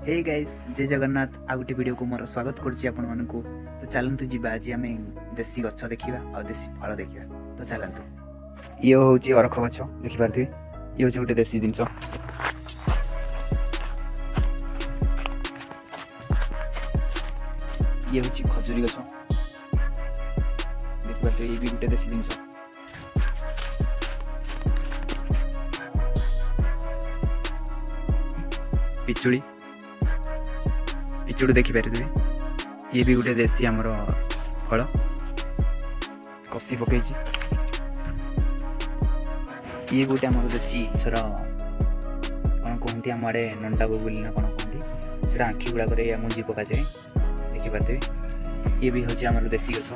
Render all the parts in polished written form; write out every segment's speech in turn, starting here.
Hey guys जय जगन्नाथ आ गोटे video को मोर स्वागत करुच्ची आपण मानकु। तो चलतु जीवा आज आम देसी गछ देखा आ देसी फल देखा। तो चलतु ये हूँ अरख गछ देखिपे ये हूँ गोटे देसी जिनस। ये हूँ खजुरी गछ देखिपे ये भी गोटे देसी जिनस। पिचुड़ी पिचुड़ी देखिपारे ये भी गोटे देसी आमर फल कषि पकई ये गोटे आम देसी छर कौन कहती आम आड़े नंडा बबुली ना कौन कहती से आँखि गुड़ाक मुंजी पका जाए देखिपारे। ये भी हूँ आम देसी गछ।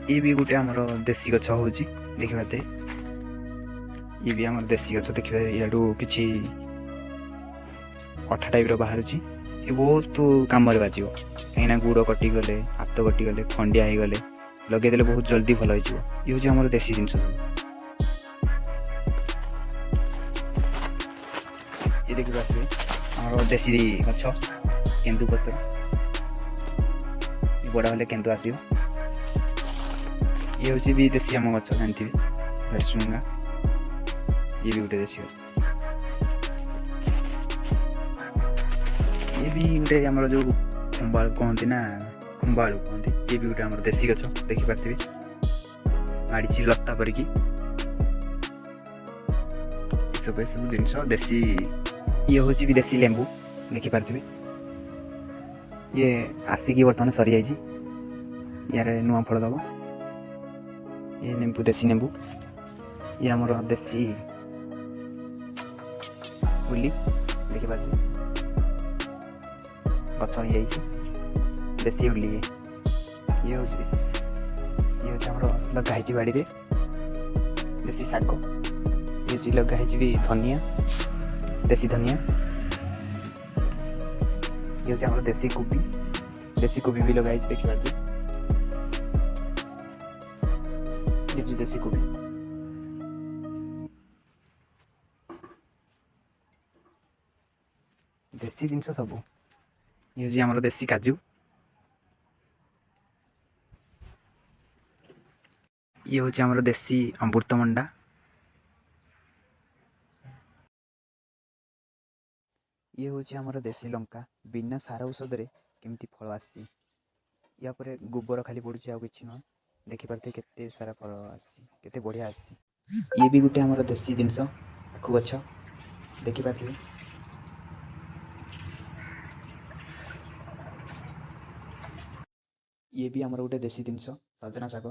ये भी गोटे आमर देसी गछ हूँ देखिपारे। ये भी आम देसी गछ देखिए याडू किसी अठा टाइप बाहर ये बहुत कम बाज कहीं गुड़ कटिगले हाथ कटिगले खंडिया हो गले लगेदे बहुत जल्दी भल हो। ये हूँ आम देसी जिनस। ये देखिए आम देसी गछ केन्दु पत्र बड़ा हेल्ले केन्दु आस। ये हूँ भी देसी आम गछ जानते भरसुंगा। ये भी गोटे देसी गछ। ये भी गोटे आम जो खुम्बालू कहती ना खुम्बालू कहती ये भी गोटे आम देसी गछ देखिपारे माड़ी लता परिकी सब जिनस देसी। ये हूँ भी देसी लेंबू देखिपारे ये आसिकी बर्तमान सरी जाइए यार नुआ फल दब। ये लेंबू देसी लेंबू ये आमर देसी बुली देखिपारे गछ हो देसी उली। ये हूँ लगाई बाड़ी रे देसी शाग। ये हूँ लगाई भी धनिया देसी धनिया। ये हूँ देसी कोबी भी लगाई देखिपारे। ये देसी कोबी देसी जिनस सब। ये हूँ आमर देसी काजू। ये हूँ आमर देसी अमृतभंडा। ये हूँ आमर देसी लंका बिना सार औषध केमती फल आसी या पर गोबर खाली पड़ुची आ कि नुह देखिपारे केते सारा फल आते बढ़िया आसी। ये भी गोटे आमर देसी जिनस आखु गछ देखिपारे। ये भी आमर गोटे देसी जिनस सजना शाग।